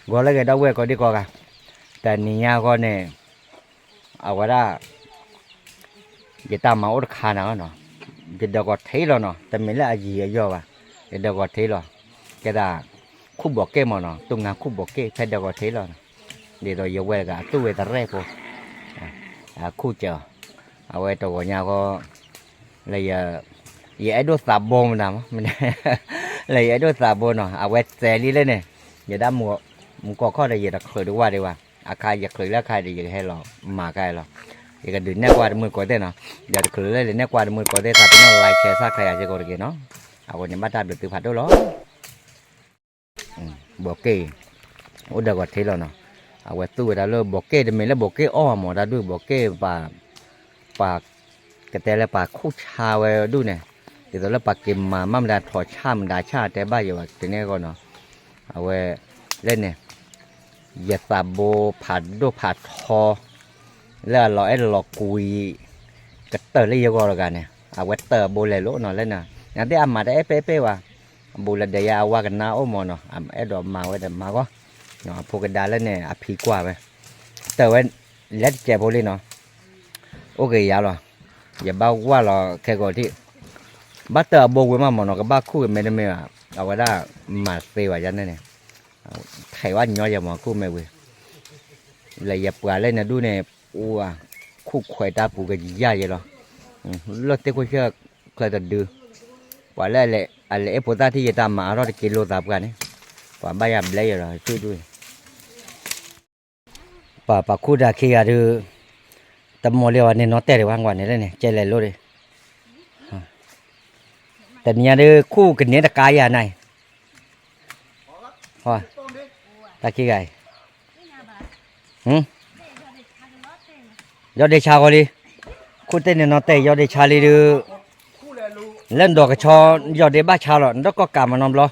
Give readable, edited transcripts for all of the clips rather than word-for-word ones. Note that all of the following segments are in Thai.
gọi là cái đâu về có đi coi cả tại nhà con này ở ngoài đó người ta máu được khá nào nó người ta có thấy rồi nó tại mình là gì ở giờ à người ta có thấy rồi cái đó khu bỏ kê mà nó tung ngang khu bỏ kê thấy đâu có thấy rồi để rồi giờ về cả tôi về ta rẽ cô khu chờ ở ngoài tàu nhà có là giờ vậy đôi xà bông nào mình là vậy đôi xà bông nó ở ngoài xe đi lên này giờ đã mua có khó là giờ đã khởi được qua đi qua khai giờ khởi là khai thì giờ hay là mà khai là giờ cái đứa này qua được 10 có thế nào giờ khởi lên đứa này qua được 10 có thế tapi nó like share sát khai aja kalau gitu nó ở ngoài nhà bắt được từ phạt đó lo bỏ kê udah có thế rồi nó ở ngoài tôi đã lo bỏ kê thì mình là bỏ kê mà đã được bỏ kê và cái tên là bà khu cha về đu này thì đó là bà kim mà mắm đã thọ cha mình đã chaแต่บ้าอยู่ว่าทีนี้ก็เนาะเอาไว้เล่นเนี่ยอย่าตาโบผัดดูผัดทอแล้วเราไอ้เรากุยกระเตอร์เลยเยอะกว่ากันเนี่ยเอาไว้เตอร์โบเลยโลเนาะเล่นน่ะอย่างที่อามาได้เป๊ะๆว่าโบเลยเดียว่ากันนะโอ้โมเนาะไอ้ดอกมาไว้แต่มาก็เนาะพวกกันได้แล้วเนี่ยอภิกว่าไปเตอร์ไว้เล็ดเจ็บโบเลยเนาะโอเคยาวหรออย่าบ้าว่าเราแค่ก่อนที่บัตเตอร์โบว์มาหมดเนาะก็บ้าคู่ไม่ได้ไม่ว่าเอาไว้ได้มาเสียว่าจันนั่นเนี่ยไทยว่าย่อยอย่ามาคู่ไม่เว้ยเลยอย่าปล่อยเลยนะดูเนี่ยอ้วคู่ข่อยตาปูก็ยิ่งใหญ่เลยรถเต็มก็เชื่อเคยตัดดูปล่อยเลยเลยอะไรเอฟโพต้าที่จะตามมาเราจะกิโลตับกันเนี่ยปล่อยใบยาเบลย์เลยช่วยด้วยป่าคู่ดาขี้อะดูแต่โมเดลวันนี้น้องแต่เดี๋ยววางวันนี้เลยเนี่ยเจริญรู้เลยแต่เนี่ยดูคู่กันเนี่ยตะกายอย่างไรฮะตะกี้ไงยอดเดชาก็ดีคู่เต้นเนี่ยน้องแต่ยอดเดชาเลยดูเล่นดอกกระชอยอดเดบ้าชาหรอกแล้วก็กามันนอมรอ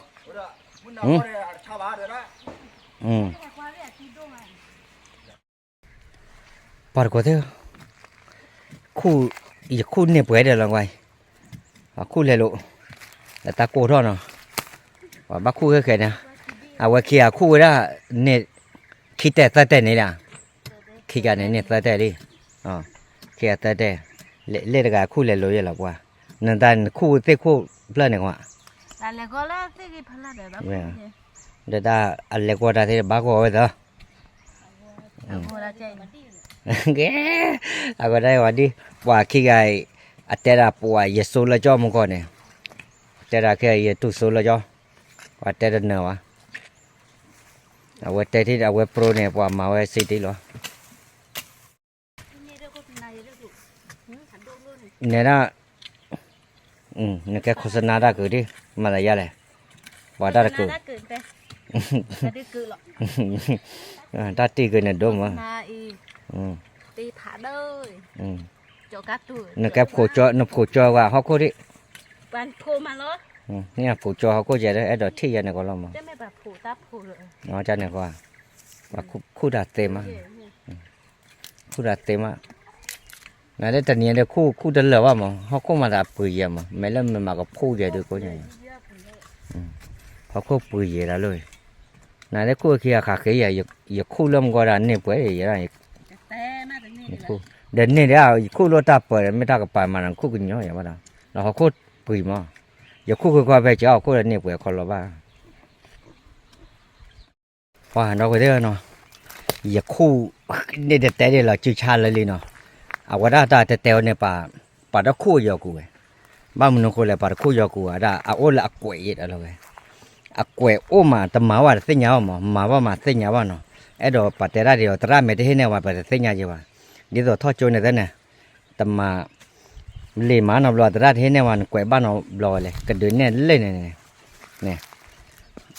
ปอดกว่าเถอะคู่อีกคู่เนี่ยเปื่อยเดี๋ยวลองไว้คู่เลยลูกแต่ตาโก้ท่อเนาะว่าบ้าคู่ก็แค่เนี่ยเอาไว้ขี้คู่ละเนี่ยขี้แต่นี่นะขี้กันเนี่ยแต่ดิขี้แต่เล่กับคู่เลยลูกยังหรอกว่านั่นแต่คู่เต้คู่เพลินเนี่ยว่าแต่เล็กก็แล้วที่กี่พันละเดี๋ยวบ้าเดี๋ยวได้อะไรก็ได้ที่บ้าก็เอาไว้เถอะแกเอาก็ได้ว่าดิว่าขี้ไก่อัตราปัวเยซูละจ้อมึงก่อนเนี่ยแต่ละแค่เยตุโซละจ้อว่าแต่ละเนื้อวะเอาไว้แต่ที่เอาไว้โปรเนี่ยปัวมาไว้สิที่หรอเนี่ยนะเนี่ยแกโฆษณาได้เกิดดิมาเลยยาเลยว่าได้เกิดได้เกิดหรอกได้ตีเกิดเนี่ยดมวะตีผาเลยโจกัดตัวเนี่ยแกผูกจอว่าเขาโคดิปันโผมาแล้วเนี่ยผูกจอเขาโคจะได้ไอ้ดอกที่ยันเนี่ยก็ลองมาจะไม่แบบผูตาผูเลยอ๋อจันเนี่ยก็ว่าคู่ดัดเต็มอ่ะคู่ดัดเต็มอ่ะนั่นได้แต่เนี่ยเดี๋ยวคู่เดินเหลือว่ามั้งเขาคู่มาดับปุ๋ยมั้งไม่เล่นมันมากับคู่เดียวดูก็ยังเขาคู่ปุ๋ยแล้วเลยนั่นได้คู่ขี้ขาขี้อย่าคู่เริ่มก็ได้เนี่ยปุ๋ยอย่างไรคู่เดินเนี่ยเดี๋ยวคู่รถตับเปิดไม่ได้กับปลายมันคู่กันเยอะอย่างว่าเราเขาคู่ปุ๋ยมั้งอย่าคู่ก็ไปเจ้าคู่เนี่ยปุ๋ยคนละบ้าว่าเราไปเด้อเนาะอย่าคู่เนี่ยแต่เดี๋ยวเราจืดชาเลยเนาะเอาว่าได้แต่เตวเนี่ยป่าได้คู่ยอกูไงบ้านมันคนเลยป่าคู่ยอกูอ่ะได้เอาโอ้ละกวยอะไรไงกวยโอ้มาแต่มาว่าเสียงมาว่ามาเสียงว่าเนาะไอ้ดอกป่าแต่ละเดียวแต่ละไม่ได้เห็นเนี่ยว่าป่าเสียงจีว่าเดี๋ยวทอดโจนเนี่ยเนี่ยแต่มาเลี้ยมันเอาบลอแต่ละเห็นเนี่ยวันกวยบ้านเอาบลอเลยกระดูกเนี่ยเล่นเนี่ย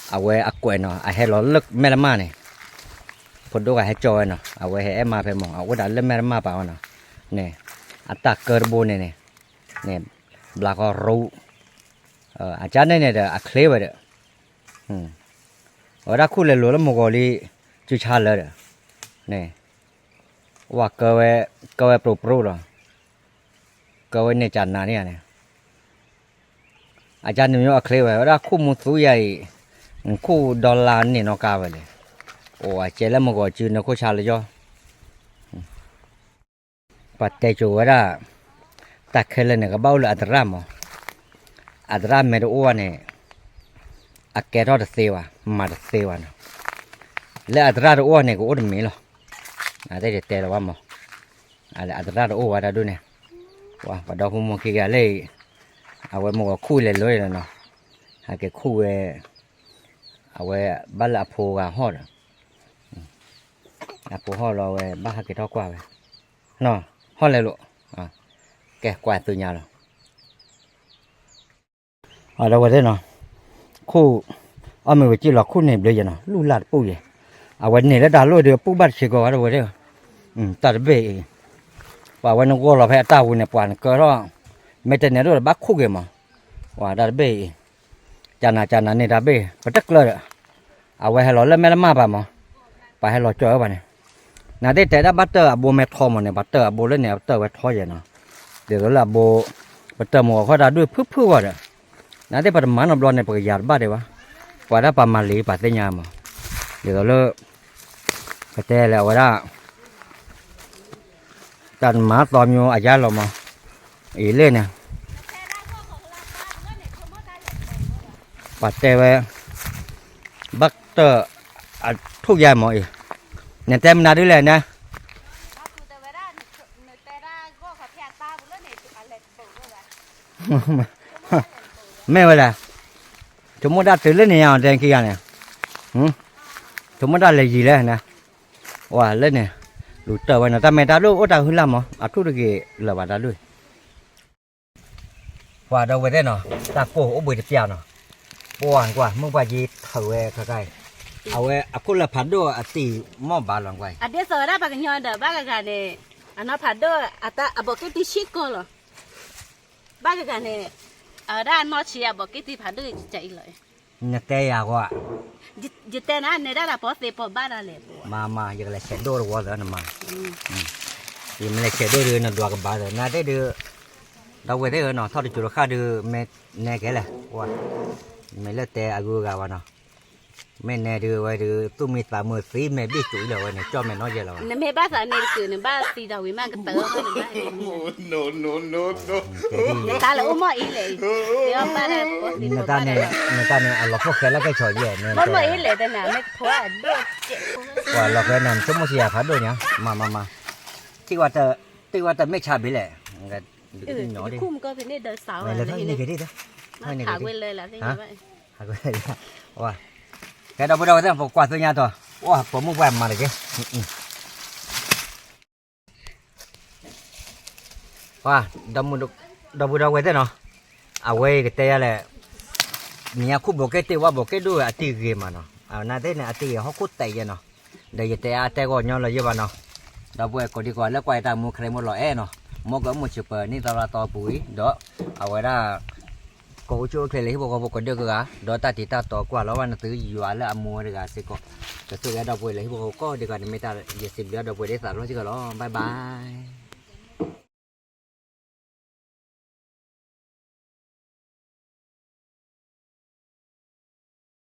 เอาไว้กวยเนาะให้เราเลิกแม่ละมาเนี่ยพอดูก็ให้จอยเนาะเอาไว้ให้มาไปมองเอาไว้ดันเล่นแม่ละมาเปล่าเนาะเนี่ยอัตราเกิร์บเนี่ยบลาก็รู้อาจารย์เนี่ยเดี๋ยวเคลียร์ไปเด้อว่าถ้าคู่เลยรู้แล้วมกอลีจุชาเลยเด้อเนี่ยว่าเกวโปรหรอเกวเนี่ยจันนาเนี่ยอาจารย์เนี่ยเคลียร์ไปว่าถ้าคู่มุสุใหญ่คู่ดอลลาร์เนี่ยนอกกาไปเลย โอ้เจแล้วมันก็จืนนะโคชาเลยจ้อปัดแต่จูว่าตักเคลเนี่ยก็เบาเลยอัตรามอัตรามเมดูอ้วนเนี่ยอักแกรอดเซวะมาดเซวะนะแล้วอัตราอ้วนเนี่ยก็อ้วนมีหรอได้เด็ดแต่ละว่ามั้งอะไรอัตราอ้วนได้ด้วยเนี่ยว่าพอดอกมุมกี้กันเลยเอาไว้มันก็คู่เลยนะเนาะหากคู่เอาไว้บ้านละโพกาฮอดละโพฮอดเราไว้บ้านหากทอกว่าไว้เนาะฮอดเลยลูกแกกว่าตัวยาหรอเราไว้ได้เนาะคู่เอามือไว้จีหลอกคู่เนี่ยเลยจ้ะเนาะลูลาดปูเลยเอาไว้เนี่ยแล้วดาโลเดียวปูบัดเชกว่าเราไว้ได้ตัดเบยว่าวันนึงก็เราแพ้ตาวันเนี่ยปานก็รอไม่แต่เนี่ยเราบักคู่กันมาว่าดัดเบยจานาเนี่ยดัดเบยก็ตักเลยเอาไว้ให้เราเล่นแม่ละมาป่ะมั้งไปให้เราจ่อยป่ะเนี่ยน่าได้แต่ถ้าบัตเตอร์โบเมทอมเนี่ยบัตเตอร์โบเล่นเนี่ยบัตเตอร์ไว้ทอยเนาะเดี๋ยวเราโบบัตเตอร์หมอเขาได้ด้วยพื้ว่าเนี่ยน่าได้ประมาณนั้นเนี่ยปกยาบ้าเดี๋ยววะว่าได้ประมาณหลีปัตเตยามาเดี๋ยวเราก็แต่แล้วว่าจันมาตอมอยู่อาญาเรามาอีเล่เนี่ยปัดเตไว้บักเตอร์ทุกอย่างหมดอีเนี่ยเต็มนาด้วยเลยนะไม่เวลาสมมติได้ตื่นเล่นเนี่ยเต็มกี่อย่างเนี่ยสมมติได้เลยgìเลยนะว่าเล่นเนี่ยลูกเต๋อวันนั้นแต่ไม่ได้ลูกโอ้ตาหุ่นลำมั้งทุกทีเราบ้าได้ด้วยว่าเราไปได้เนาะตาโป้โอ้บุยเปียเนาะปวดกว่ามึงไปยีเถอะใกล้เอาคุณละพันด้วยตีหม้อบาลลงไปเดี๋ยวสอนได้ปากกันย้อนเด้อบ้านกันเนี่ยอันนั้นผัดด้วยบอกกี่ที่ชิคก็หรอบ้านกันเนี่ยได้นอชีบอกกี่ที่ผัดด้วยใจเลยเนี่ยแต่ยากว่าจิตแต่นั้นเนี่ยได้ละพอเสพบ้านอะไรมาอย่างไรเช็ดดูว่าแล้วนะมายังไม่เช็ดดูนั่นดูกับบ้านเลยน่าได้ดูเราไปได้เนาะเท่าที่จุดราคาดูไม่แน่แก่เลยว่าไม่เลือกแต่อากูกาวเนาะไม่แน่ดูไว้ดูตู้มีตามือสีไม่บี้จุ๋ยเลยวันนี้จ้าไม่น้อยเยอะเลยเนี่ยไม่บ้าสารเนี่ยคือเนี่ยบ้าสีดาวิมากก็เติร์กเลยno ตาละอุ้มอีเลยเดี๋ยวบ้านเนี่ยตาเนี่ยเราพวกแค่แล้วก็ช่วยเยอะเนี่ยอุ้มอีเลยแต่เนี่ยไม่พอด้วยว่าเราแค่นั้นสมมติอยากพัดด้วยเนี่ยมาที่ว่าแต่ไม่ชาบิเลยคุ้มก็เป็นเนี่ยเดินสาวอะไรนี่กี่ทีเด้อหาเวลเลยล่ะที่ไหนหาเวลว่าแค่เราไปดูเถอะผมกวาดตัวนี้ตัวว้าผมมุ่งแหวนมาเลยแกว่าดำไปดูไว้เถอะเนาะเอาไว้ก็แต่อะไรเนี่ยคู่บอกแกตีว่าบอกแกดูอาทิตย์เกมเนาะเอาหน้าเต้เนี่ยอาทิตย์เขาคู่แต่ยันเนาะเดี๋ยวแต่ก็ย้อนเลยเยอะเนาะเราไปก็ดีกว่าแล้วไปตามมือใครหมดหล่อเนาะมก็มือชุบนี่ตลาดต่อปุ๋ยเด้อเอาไว้ได้ก็ช่วยเคลียร์ให้บอกเด็กก็เด้อตาติตาต่อกว่าแล้ววันตื้ออยู่อะไรอามัวเด็กสิก็จะซื้อได้ดอกบัวเลยให้บอกก็เด็กก็ไม่ตาอย่าสิบเดือนดอกบัวได้สามร้อยสิก็แล้วบาย